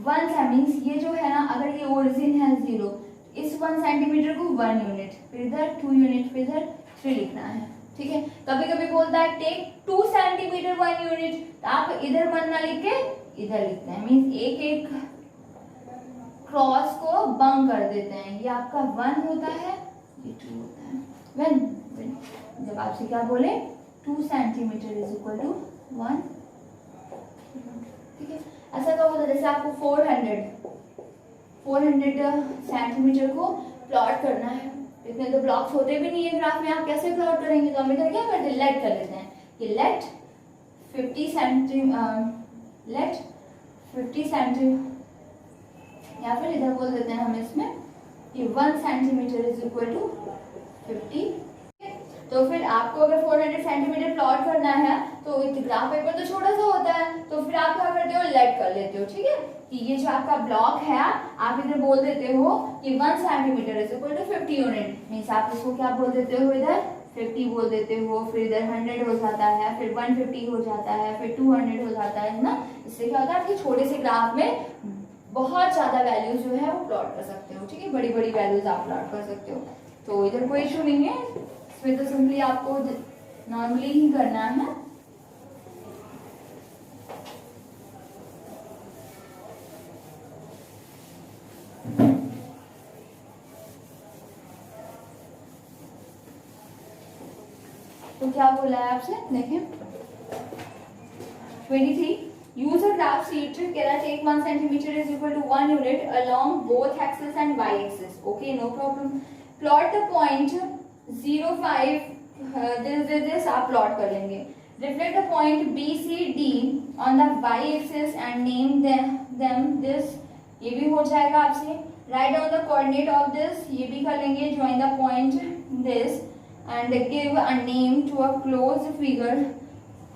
1 मीन्स ये जो है ना, अगर ये ओरिजिन है 0, इस 1 सेंटीमीटर को 1 यूनिट, फिर इधर 2 यूनिट, फिर इधर 3 लिखना है, ठीक है। कभी कभी बोलता है टेक 2 सेंटीमीटर 1 यूनिट, तो आप इधर 1 ना लिख के इधर लिखते हैं, मीन्स एक क्रॉस को बंक कर देते हैं। ये आपका 1 होता है, ये 2 होता है। when जब आपसे क्या बोले 2 सेंटीमीटर इज इक्वल टू 1, ठीक है। ऐसा क्या होता है, जैसे आपको 400 सेंटीमीटर को प्लॉट करना है, इतने तो ब्लॉक्स होते भी नहीं है ग्राफ में, आप कैसे प्लॉट करेंगे? तो हम इधर क्या करते हैं, लेट कर लेते हैं कि लेट 50 सेंटी या फिर इधर बोल देते हैं हम इसमें कि 1 सेंटीमीटर इज इक्वल टू 50। तो फिर आपको अगर 400 सेंटीमीटर प्लॉट करना है तो ग्राफ पेपर तो छोटा सा होता है, तो फिर आप क्या करते हो, लेट कर लेते हो, ठीक है। कि ये जो आपका ब्लॉक है आप इधर बोल देते हो कि 1 centimetre is equal to 50 unit, means आप इसको क्या बोल देते हो, इधर 50 बोल देते हो, फिर इधर 100 हो जाता है, फिर 150 हो जाता है, फिर 200 हो जाता है ना। इससे क्या होता है आपके छोटे से ग्राफ में बहुत ज्यादा वैल्यूज जो है वो प्लॉट कर सकते हो, ठीक है। बड़ी बड़ी वैल्यूज आप प्लॉट कर सकते हो, तो इधर कोई इशू नहीं है। इसमें तो सिंपली आपको नॉर्मली ही करना है। तो क्या बोला है आपसे, देखें 23 use a graph sheet कह रहा है take 1 centimeter is equal to 1 unit along both axis and y axis, okay, no problem। plot the point 0.5 this आप प्लॉट कर लेंगे। reflect the point BCD on the y axis and name them this, ये भी हो जाएगा आपसे। write down the coordinate of this, ये भी कर लेंगे। join the point this and give a name to a closed figure,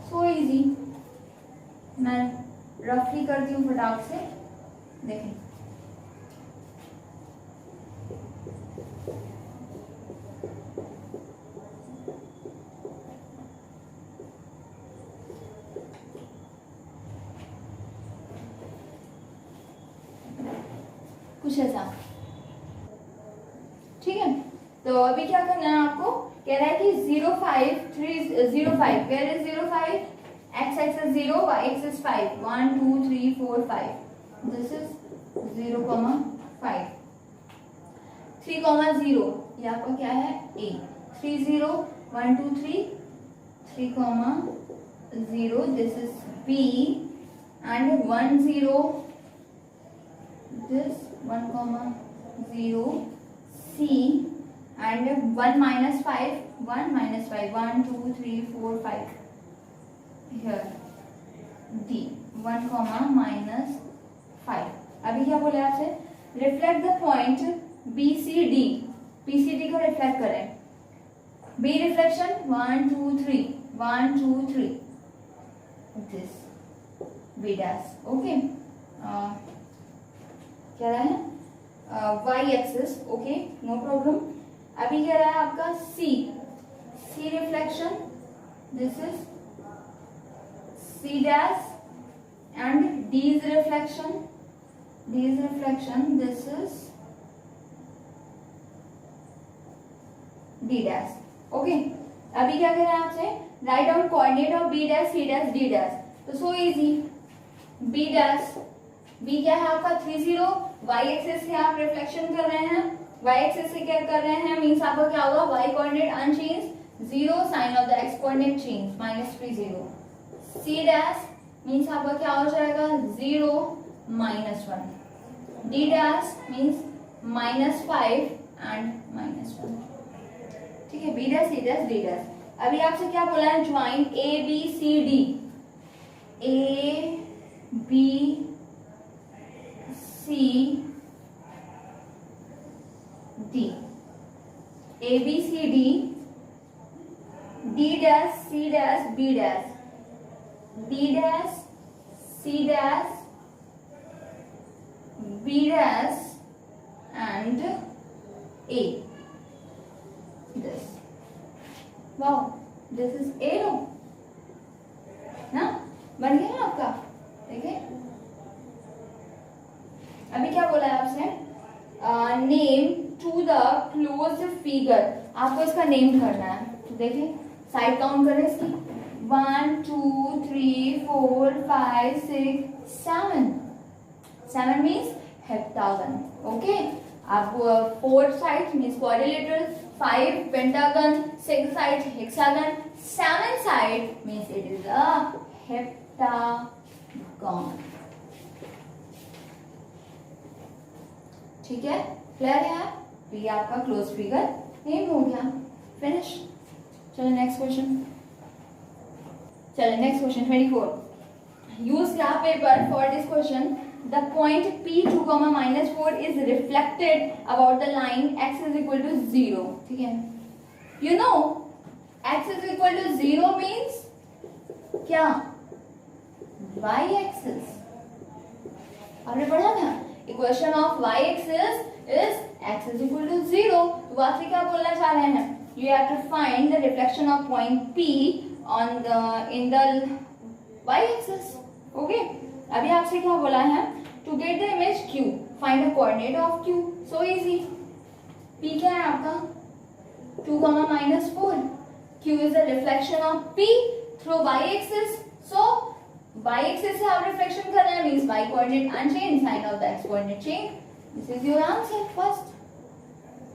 so easy। मैं रफली करती हूँ फटाक से, देखें कुछ ऐसा, ठीक है। तो अभी क्या करना है आपको, कह रहा है कि 0.5 where is 0.5, x axis 0, y axis 5, 1 2 3 4 5, this is 0,5, 3,0 ये आपका क्या है a, 3 0 1 2 3 3,0 this is b and 1 0 this 1,0 c and 1 minus 5 1 2 3 4 5 here d 1 minus 5। अभी क्या बोले आपसे, reflect the point BCD, BCD को रिफ्लेक्ट करें। B reflection 1 2 3 1 2 3 this B dash, okay. क्या रहा है y axis, okay, no problem. अभी क्या रहा है आपका C reflection, this is C dash and D's reflection, this is D dash, okay। अभी क्या कर रहे हैं आपसे, write down coordinate of B dash C dash D dash, तो so easy. B dash, B क्या है आपका 30, y एक्सिस से आप रिफ्लेक्शन कर रहे हैं, y एक्सिस से क्या कर रहे हैं, मींस आपका क्या होगा, y coordinate unchanged, 0 sign of the x coordinate change -30। C dash means आपका क्या हो जाएगा 0 -1, D dash मीन्स -5 एंड -1, ठीक है। B dash C dash D dash। अभी आपसे क्या बोला है, join A B C D, A B C D, A B C D, D dash C dash B dash, D dash C dash B dash and A, this, wow, this is A लो ना, बन गया ना आपका, देखिए। अभी क्या बोला है आपसे, name to the close figure, आपको इसका नेम करना है, तो देखिए साइड काउंट करें इसकी, 1 2 3 4 5 6 7 मीन्स हेप्टागन. ओके, आप 4 sides means quadrilateral, 5 pentagon, 6 sides hexagon, 7 side means it is a heptagon. ठीक है, क्लियर है? तो ये आपका क्लोज फिगर नेम हो गया. फिनिश. चलो नेक्स्ट क्वेश्चन. चलो next question 24. Use graph paper for this question. The point P2, -4 is reflected about the line x is equal to 0. ठीक है, you know x is equal to 0 means क्या? y axis. आपने पढ़ा था equation of y axis is x is equal to 0. तो आपसे क्या बोलना चाह रहे हैं? You have to find the reflection of point P on the in the y axis. Okay. अभी आपसे क्या बोला है? To get the image Q, find the coordinate of Q. So easy. P क्या है आपका? 2, -4. Q is the reflection of P through y axis. So y axis से आप रिफ्लेक्शन कर रहे हैं means y coordinate unchanged, sign of the x coordinate change. This is your answer first.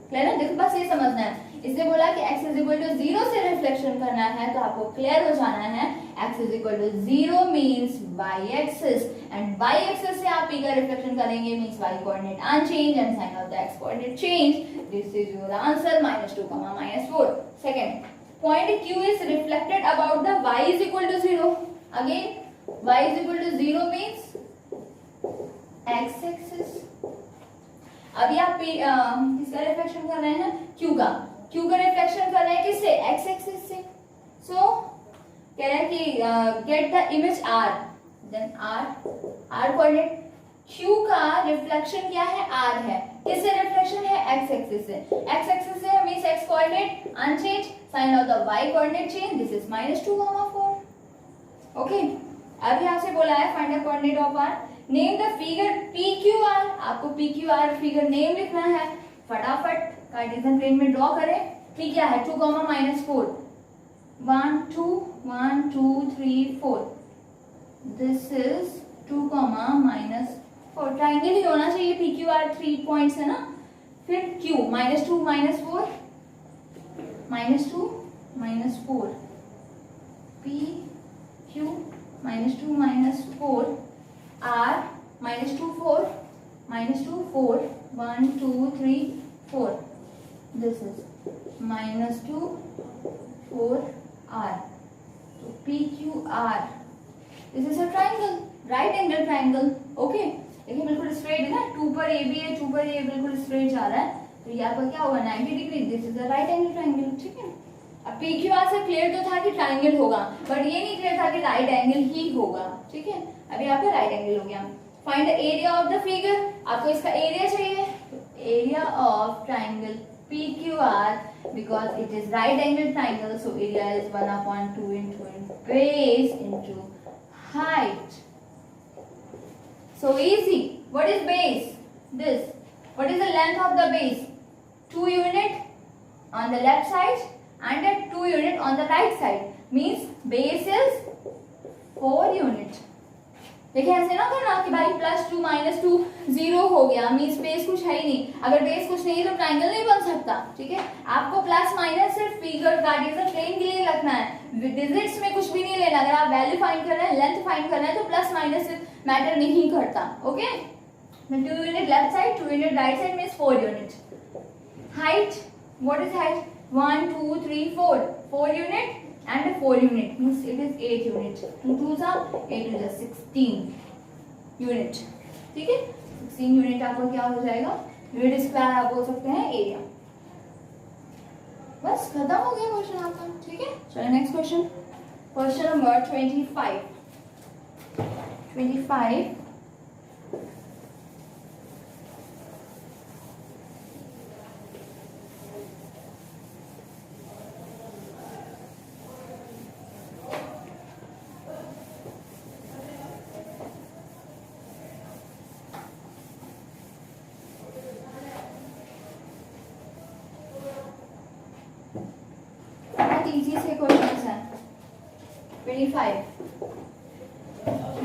Clear है? देखो बस ये समझना है. इसने बोला कि x इज इक्वल टू 0 से रिफ्लेक्शन करना है तो आपको क्लियर हो जाना है x is equal to 0 means y axis, and y axis से आप p का रिफ्लेक्शन करेंगे means y coordinate unchanged and sign of the x coordinate change. This is your answer -2, -4. Second, point q is reflected about the y is equal to 0. Again y is equal to 0 means x axis. अभी आप किसका reflection कर रहे हैं? Q का. Q का reflection कर रहे हैं किससे? X एक्सिस से. सो कह रहे हैं कि get the image R. Then R coordinate. Q का रिफ्लेक्शन क्या है? R है. किससे रिफ्लेक्शन है? X एक्सिस से. X एक्सिस से means X coordinate unchanged, sign of the Y coordinate change. This is -2, 4. Okay, अभी आपसे बोला है find the coordinate of R. Name the figure PQR. आपको PQR फिगर नेम लिखना है. फटाफट कार्टेशियन प्लेन में ड्रॉ करें. P क्या है? 2, -4. 1, 2, 1, 2, 3, 4. This is 2, -4. ट्राइंगल ही होना चाहिए. PQR 3 पॉइंट्स है ना. फिर Q -2, -4, -2, -4. PQ -2, -4. R -2, 4, -2, 4. 1, 2, 3, 4. This is -2, 4, R. So PQR. This is a triangle, right angle triangle. Okay. देखिए बिल्कुल स्ट्रेट है ना. 2 पर AB है, 2 पर A बिल्कुल स्ट्रेट जा रहा है. तो यहाँ पर क्या होगा? 90 degree. This is a right angle triangle. ठीक है. अब PQR से क्लियर तो था कि ट्राइंगल होगा, बट ये नहीं क्लियर था कि राइट एंगल ही होगा. ठीक है, अभी यहाँ पे राइट एंगल हो गया. Find the area of the figure. आपको इसका एरिया चाहिए. Area of triangle PQR, because it is right angle triangle, so area is 1/2 into base into height. So easy. What is base? This. What is the length of the base? 2 unit on the left side and a 2 unit on the right side. Means base is 4 unit. देखिए ऐसे ना करना कि भाई +2 -2 0 हो गया means base कुछ है ही नहीं. अगर बेस कुछ नहीं है तो ट्राइंगल नहीं बन सकता. ठीक है, आपको प्लस माइनस सिर्फ फिगर कार्टेशियन प्लेन के लिए रखना है. डिजिट्स में कुछ भी नहीं लेना. अगर आप वैल्यू फाइंड कर रहे हैं, लेंथ फाइंड कर रहे हैं तो प्लस माइनस मैटर नहीं करता. Okay, 2 unit left side, 2 unit right side means 4 unit. Height, what is height? 1, 2, 3, 4 unit and 4 unit means it is 8 unit. 2 2s are 8 is 16 unit. ठीक है, 16 यूनिट आपको क्या हो जाएगा? यूनिट स्क्वायर आप बोल सकते हैं एरिया. बस खत्म हो गया क्वेश्चन आपका. ठीक है, चलो next question. Question number 25. Easy से क्वेश्चंस हैं. 25.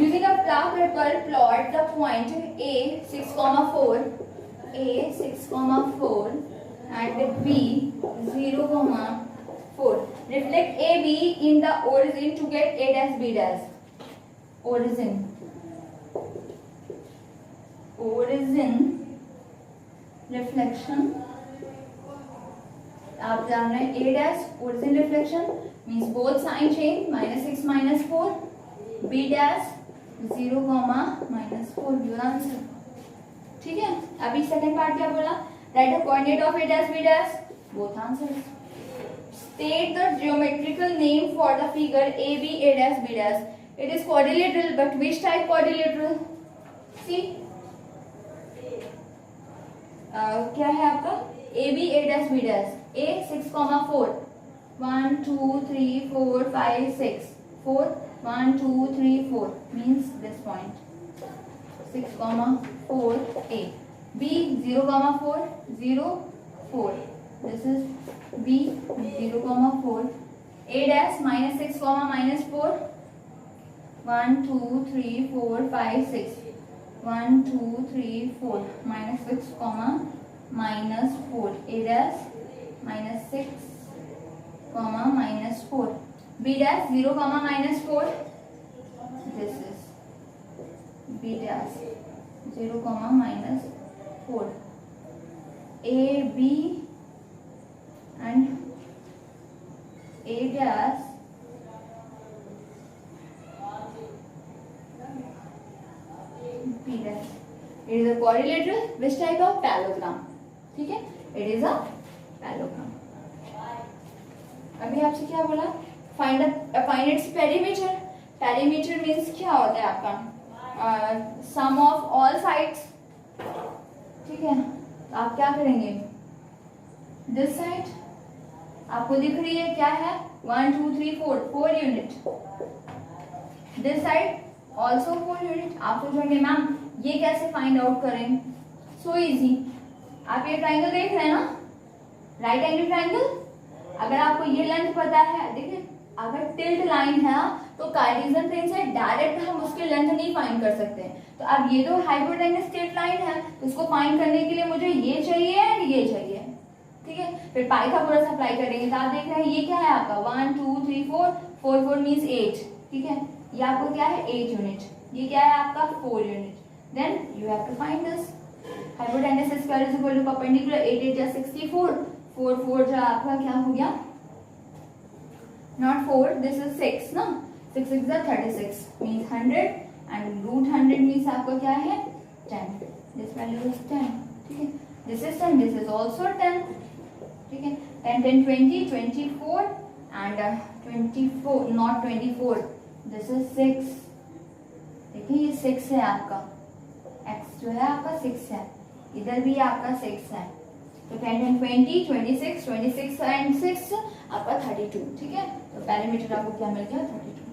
Using a graph paper plot the point a 6,4 and b 0,4. Reflect AB in the origin to get a dash b dash. Origin reflection. आप जान रहे हैं a dash origin reflection means both sign change -6 -4, b dash 0,-4 your answer. ठीक है. अभी second part क्या बोला? Right the coordinate of a dash b dash, both answers. State the geometrical name for the figure AB a dash b dash. It is quadrilateral, but which type quadrilateral? See, क्या है आपका AB a dash b dash. A 6,4 1 2 3 4 5 6 4 1 2 3 4 means this point 6,4 A. B 0,4 0 4. This is B 0,4. A dash -6, -4 1 2 3 4 5 6 1 2 3 4 -6, -4. A dash -6, -4. B dash 0, -4. This is B dash 0, -4. A B and A dash B dash. It is a quadrilateral. Which type of parallelogram? ठीक है, it is a parallelogram. अभी आपसे क्या बोला? Find its perimeter. Perimeter means क्या होता है आपका? Sum of all sides. ठीक है, आप क्या करेंगे? This side आपको दिख रही है क्या है? 1 2 3 4 unit. This side also 4 unit. आप सोचेंगे मैम ये कैसे फाइंड आउट करें? So easy. आप ये ट्राइंगल देख रहे हैं ना, राइट एंगल ट्राइंगल. अगर आपको ये लेंथ पता है, देखिए अगर टिल्ट लाइन है तो कार्टेशियन प्लेन से डायरेक्ट हम उसकी लेंथ नहीं फाइंड कर सकते. तो अब ये तो हाइपोटेन्यूस स्ट्रेट लाइन है, तो उसको फाइंड करने के लिए मुझे ये चाहिए एंड ये चाहिए. ठीक है, फिर पाइथागोरस अप्लाई करेंगे. तो आप देख रहे हैं ये क्या है आपका 1 2 3 4 4 मीन्स 8. ठीक है, ये आपको क्या है 8 यूनिट. ये क्या है आपका 4 unit. Then you have to find this. Hypotenuse square is equal to perpendicular 8 8 जा 64 4 4 जा आपका क्या हो गया? Not 4, this is 6 ना. 6 6 जा 36 means 100 and root 100 means आपका क्या है 10. This value is 10. ठीक है, this is 10, this is also 10. ठीक है, 10 10 20 24 and 24 not 24. This is 6. देखिए ये 6 है आपका. x जो है आपका 6 है, इधर भी आपका 6 है. तो 10 10 20 26 26 and 6 आपका 32. ठीक है, तो पैरामीटर आपको क्या मिल गया 32.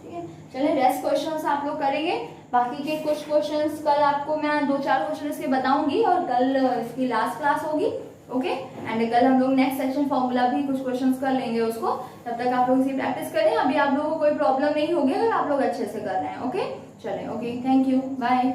ठीक है, चलिए रेस्ट क्वेश्चंस आप लोग करेंगे. बाकी के कुछ क्वेश्चंस कल आपको मैं 2-4 क्वेश्चन इसके बताऊंगी और कल इसकी लास्ट क्लास होगी. ओके, एंड कल हम लोग नेक्स्ट सेक्शन फॉर्मूला भी कुछ क्वेश्चंस कर लेंगे उसको. तब तक आप लोग इसकी प्रैक्टिस करें. अभी आप लोगों को कोई प्रॉब्लम नहीं होगी अगर आप लोग अच्छे से कर रहे हैं. ओके, चलें. Okay, thank you, bye.